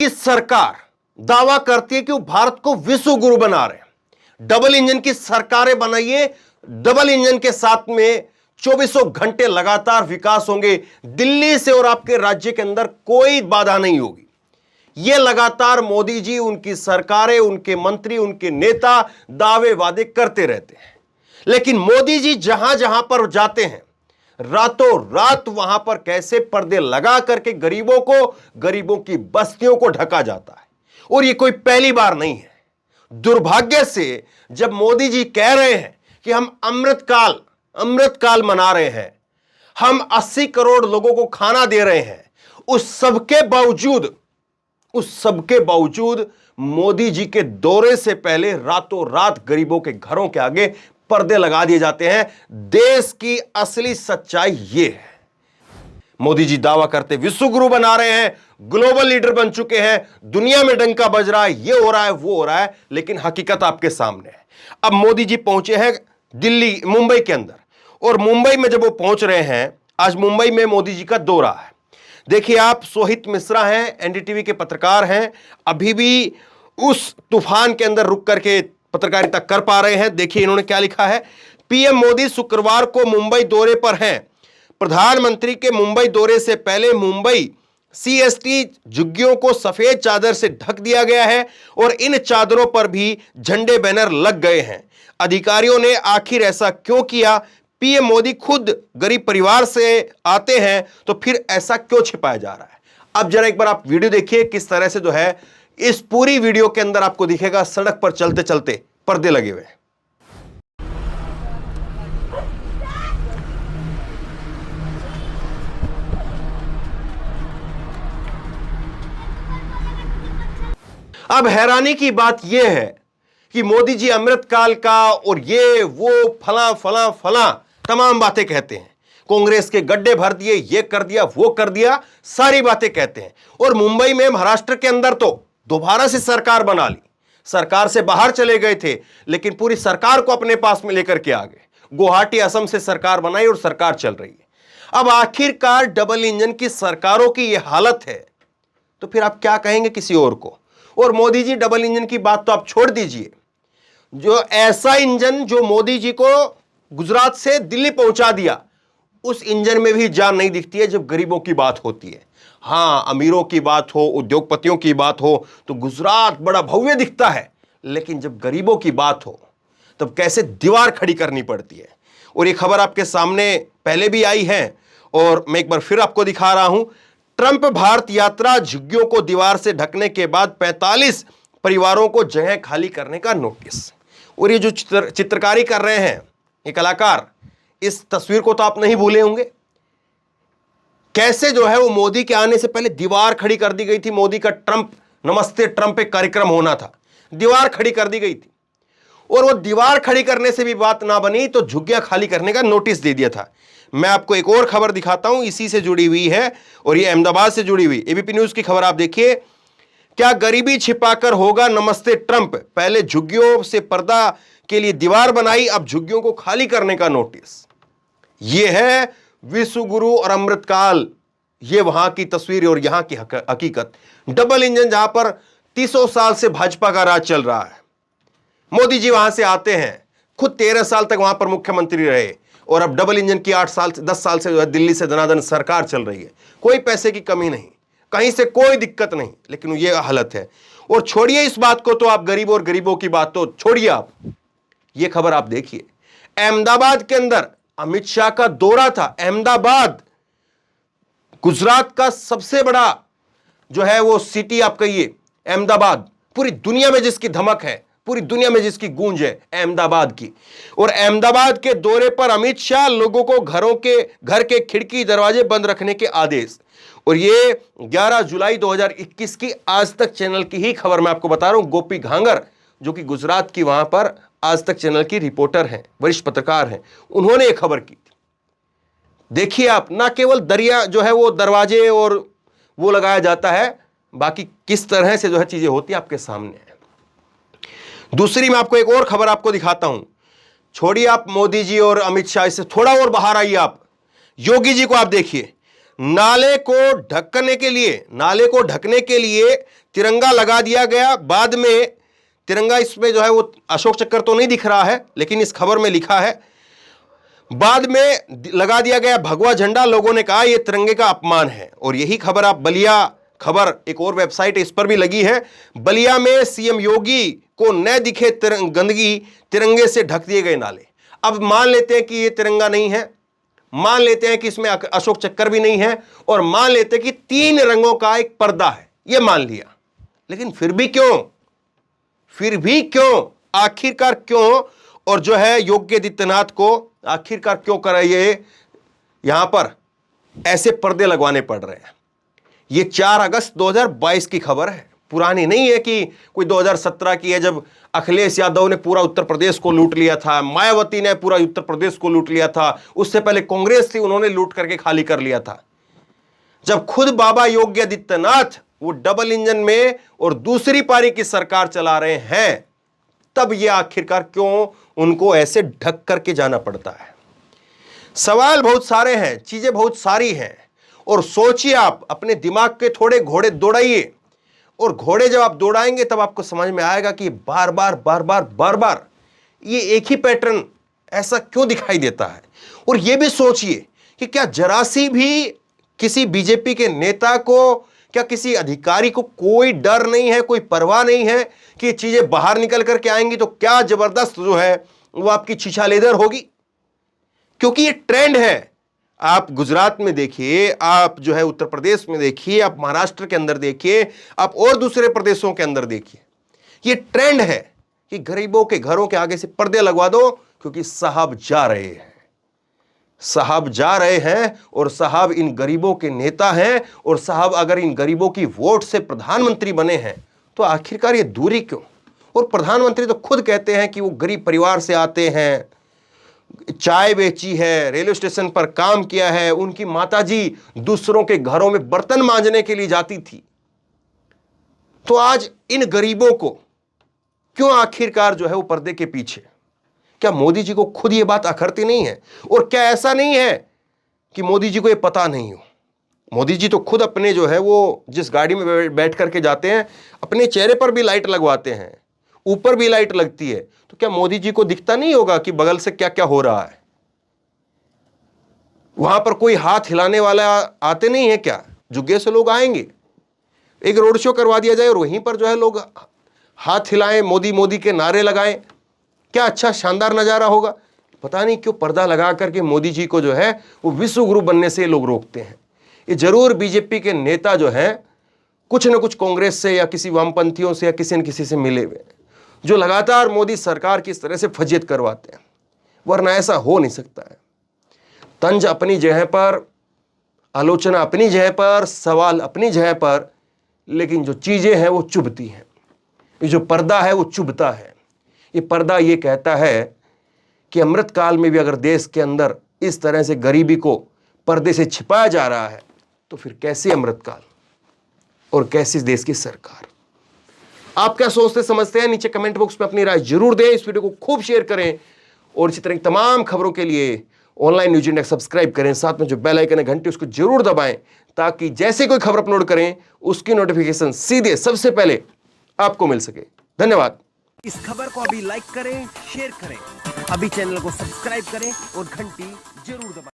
की सरकार दावा करती है कि वो भारत को विश्व गुरु बना रहे हैं। डबल इंजन की सरकारें बनाइए, डबल इंजन के साथ में चौबीसों घंटे लगातार विकास होंगे। दिल्ली से और आपके राज्य के अंदर कोई बाधा नहीं होगी। यह लगातार मोदी जी, उनकी सरकारें, उनके मंत्री, उनके नेता दावे वादे करते रहते हैं। लेकिन मोदी जी जहां जहां पर जाते हैं, रातों रात वहां पर कैसे पर्दे लगा करके गरीबों की बस्तियों को ढका जाता है। और यह कोई पहली बार नहीं है। दुर्भाग्य से जब मोदी जी कह रहे हैं कि हम अमृत काल मना रहे हैं, हम 80 करोड़ लोगों को खाना दे रहे हैं, उस सबके बावजूद मोदी जी के दौरे से पहले रातों रात गरीबों के घरों के आगे पर्दे लगा दिए जाते हैं। देश की असली सच्चाई यह है। मोदी जी दावा करते विश्व गुरु बना रहे हैं, ग्लोबल लीडर बन चुके हैं, दुनिया में डंका बज रहा है, ये हो रहा है, वो हो रहा है, लेकिन हकीकत आपके सामने है। अब मोदी जी पहुंचे हैं दिल्ली, मुंबई के अंदर, और मुंबई में जब वो पहुंच रहे हैं, आज मुंबई में मोदी जी का दौरा है। देखिए आप, सोहित मिश्रा हैं, एनडीटीवी के पत्रकार हैं, अभी भी उस तूफान के अंदर रुक करके पत्रकारिता कर पा रहे हैं। देखिए इन्होंने क्या लिखा है। पीएम मोदी शुक्रवार को मुंबई दौरे पर हैं। प्रधानमंत्री के मुंबई दौरे से पहले मुंबई सीएसटी झुग्गियों को सफेद चादर से ढक दिया गया है और इन चादरों पर भी झंडे बैनर लग गए हैं। अधिकारियों ने आखिर ऐसा क्यों किया? पीएम मोदी खुद गरीब परिवार से आते हैं, तो फिर ऐसा क्यों छिपाया जा रहा है? अब जरा एक बार आप वीडियो देखिए किस तरह से जो है, इस पूरी वीडियो के अंदर आपको दिखेगा सड़क पर चलते चलते पर्दे लगे हुए हैं। अब हैरानी की बात यह है कि मोदी जी अमृतकाल का और ये वो फला फला फला तमाम बातें कहते हैं। कांग्रेस के गड्ढे भर दिए, ये कर दिया, वो कर दिया, सारी बातें कहते हैं। और मुंबई में, महाराष्ट्र के अंदर तो दोबारा से सरकार बना ली। सरकार से बाहर चले गए थे, लेकिन पूरी सरकार को अपने पास में लेकर के आ गए। गुवाहाटी, असम से सरकार बनाई और सरकार चल रही है। अब आखिरकार डबल इंजन की सरकारों की यह हालत है, तो फिर आप क्या कहेंगे किसी और को? और मोदी जी, डबल इंजन की बात तो आप छोड़ दीजिए, जो ऐसा इंजन जो मोदी जी को गुजरात से दिल्ली पहुंचा दिया, उस इंजन में भी जान नहीं दिखती है जब गरीबों की बात होती है। हां, अमीरों की बात हो, उद्योगपतियों की बात हो तो गुजरात बड़ा भव्य दिखता है, लेकिन जब गरीबों की बात हो तब कैसे दीवार खड़ी करनी पड़ती है। और ये खबर आपके सामने पहले भी आई है और मैं एक बार फिर आपको दिखा रहा हूं। ट्रंप भारत यात्रा, झुग्गियों को दीवार से ढकने के बाद 45 परिवारों को जगह खाली करने का नोटिस। और ये जो चित्रकारी कर रहे हैं ये कलाकार, इस तस्वीर को तो आप नहीं भूले होंगे। कैसे जो है वो मोदी के आने से पहले दीवार खड़ी कर दी गई थी। मोदी का नमस्ते ट्रंप एक कार्यक्रम होना था, दीवार खड़ी कर दी गई थी। और वो दीवार खड़ी करने से भी बात ना बनी तो झुग्गियां खाली करने का नोटिस दे दिया था। मैं आपको एक और खबर दिखाता हूं, इसी से जुड़ी हुई है और ये अहमदाबाद से जुड़ी हुई एबीपी न्यूज की खबर आप देखिए। क्या गरीबी छिपाकर होगा नमस्ते ट्रंप? पहले झुग्गियों से पर्दा के लिए दीवार बनाई, अब झुग्गियों को खाली करने का नोटिस। यह है विश्व गुरु और अमृतकाल। यह वहां की तस्वीर और यहां की हकीकत। डबल इंजन, जहां पर 300 साल से भाजपा का राज चल रहा है। मोदी जी वहां से आते हैं, खुद 13 साल तक वहां पर मुख्यमंत्री रहे, और अब डबल इंजन की 10 साल से जो है दिल्ली से दनादन सरकार चल रही है। कोई पैसे की कमी नहीं, कहीं से कोई दिक्कत नहीं, लेकिन यह हालत है। और छोड़िए इस बात को, तो आप गरीब और गरीबों की बात तो छोड़िए, आप यह खबर आप देखिए। अहमदाबाद के अंदर अमित शाह का दौरा था। अहमदाबाद गुजरात का सबसे बड़ा जो है वो सिटी आप कहिए, अहमदाबाद। पूरी दुनिया में जिसकी धमक है, पूरी दुनिया में जिसकी गूंज है, अहमदाबाद की। और अहमदाबाद के दौरे पर अमित शाह, लोगों को घर के खिड़की दरवाजे बंद रखने के आदेश। और ये 11 जुलाई 2021 की आज तक चैनल की ही खबर मैं आपको बता रहा हूं। गोपी घांगर, जो कि गुजरात की वहां पर आज तक चैनल की रिपोर्टर हैं, वरिष्ठ पत्रकार हैं, उन्होंने यह खबर की थी। देखिए आप, ना केवल दरिया जो है वो दरवाजे और वो लगाया जाता है, बाकी किस तरह से जो है चीजें होती है आपके सामने है। दूसरी मैं आपको एक और खबर आपको दिखाता हूं। छोड़िए आप मोदी जी और अमित शाह, इससे थोड़ा और बाहर आइए आप। योगी जी को आप देखिए, नाले को ढकने के लिए तिरंगा लगा दिया गया। बाद में तिरंगा, इसमें जो है वो अशोक चक्र तो नहीं दिख रहा है, लेकिन इस खबर में लिखा है बाद में लगा दिया गया भगवा झंडा। लोगों ने कहा यह तिरंगे का अपमान है। और यही खबर आप बलिया खबर, एक और वेबसाइट है, इस पर भी लगी है। बलिया में सीएम योगी को न दिखे गंदगी, तिरंगे से ढक दिए गए नाले। अब मान लेते हैं कि यह तिरंगा नहीं है, मान लेते हैं कि इसमें अशोक चक्कर भी नहीं है, और मान लेते हैं कि 3 रंगों का एक पर्दा है, यह मान लिया। लेकिन फिर भी क्यों आखिरकार क्यों? और जो है योगी आदित्यनाथ को आखिरकार क्यों कराइए यहां पर ऐसे पर्दे लगवाने पड़ रहे हैं? ये 4 अगस्त 2022 की खबर है, पुरानी नहीं है कि कोई 2017 की है, जब अखिलेश यादव ने पूरा उत्तर प्रदेश को लूट लिया था, मायावती ने पूरा उत्तर प्रदेश को लूट लिया था, उससे पहले कांग्रेस थी, उन्होंने लूट करके खाली कर लिया था। जब खुद बाबा योगी आदित्यनाथ वो डबल इंजन में और दूसरी पारी की सरकार चला रहे हैं, तब ये आखिरकार क्यों उनको ऐसे ढक करके जाना पड़ता है? सवाल बहुत सारे हैं, चीजें बहुत सारी हैं। और सोचिए, आप अपने दिमाग के थोड़े घोड़े दौड़ाइए, और घोड़े जब आप दौड़ाएंगे तब आपको समझ में आएगा कि बार बार ये एक ही पैटर्न ऐसा क्यों दिखाई देता है। और ये भी सोचिए कि क्या जरा सी भी किसी बीजेपी के नेता को, क्या किसी अधिकारी को कोई डर नहीं है, कोई परवाह नहीं है कि ये चीजें बाहर निकल करके आएंगी तो क्या जबरदस्त जो है वो आपकी छीछालेदर होगी? क्योंकि ये ट्रेंड है। आप गुजरात में देखिए, आप जो है उत्तर प्रदेश में देखिए, आप महाराष्ट्र के अंदर देखिए, आप और दूसरे प्रदेशों के अंदर देखिए, ये ट्रेंड है कि गरीबों के घरों के आगे से पर्दे लगवा दो, क्योंकि साहब जा रहे हैं, साहब जा रहे हैं, और साहब इन गरीबों के नेता हैं, और साहब अगर इन गरीबों की वोट से प्रधानमंत्री बने हैं तो आखिरकार ये दूरी क्यों? और प्रधानमंत्री तो खुद कहते हैं कि वो गरीब परिवार से आते हैं, चाय बेची है, रेलवे स्टेशन पर काम किया है, उनकी माताजी दूसरों के घरों में बर्तन मांजने के लिए जाती थी। तो आज इन गरीबों को क्यों आखिरकार जो है वो पर्दे के पीछे? क्या मोदी जी को खुद ये बात अखरती नहीं है? और क्या ऐसा नहीं है कि मोदी जी को ये पता नहीं हो? मोदी जी तो खुद अपने जो है वो जिस गाड़ी में बैठ करके जाते हैं, अपने चेहरे पर भी लाइट लगवाते हैं, ऊपर भी लाइट लगती है। तो क्या मोदी जी को दिखता नहीं होगा कि बगल से क्या क्या हो रहा है? वहां पर कोई हाथ हिलाने वाला आते नहीं है क्या? जुग्गे से लोग आएंगे, एक रोड शो करवा दिया जाए और वहीं पर जो है लोग हाथ हिलाएं, मोदी मोदी के नारे लगाएं, क्या अच्छा शानदार नजारा होगा। पता नहीं क्यों पर्दा लगा करके मोदी जी को जो है वो विश्व गुरु बनने से लोग रोकते हैं। ये जरूर बीजेपी के नेता जो हैं कुछ न कुछ कांग्रेस से या किसी वामपंथियों से या किसी न किसी से मिले हुए, जो लगातार मोदी सरकार की इस तरह से फजीयत करवाते हैं, वरना ऐसा हो नहीं सकता है। तंज अपनी जगह पर, आलोचना अपनी जगह पर, सवाल अपनी जगह पर, लेकिन जो चीजें हैं वो चुभती हैं। ये जो पर्दा है वो चुभता है। ये पर्दा ये कहता है कि अमृतकाल में भी अगर देश के अंदर इस तरह से गरीबी को पर्दे से छिपाया जा रहा है, तो फिर कैसे अमृतकाल और कैसी देश की सरकार? आप क्या सोचते समझते हैं? नीचे कमेंट बॉक्स में अपनी राय जरूर दें। इस वीडियो को खूब शेयर करें, और इसी तरह की तमाम खबरों के लिए ऑनलाइन न्यूज इंडिया सब्सक्राइब करें। साथ में जो बेल आइकन है घंटी, उसको जरूर दबाएं, ताकि जैसे कोई खबर अपलोड करें उसकी नोटिफिकेशन सीधे सबसे पहले आपको मिल सके। धन्यवाद। इस खबर को अभी लाइक करें, शेयर करें, अभी चैनल को सब्सक्राइब करें और घंटी जरूर दबाएं।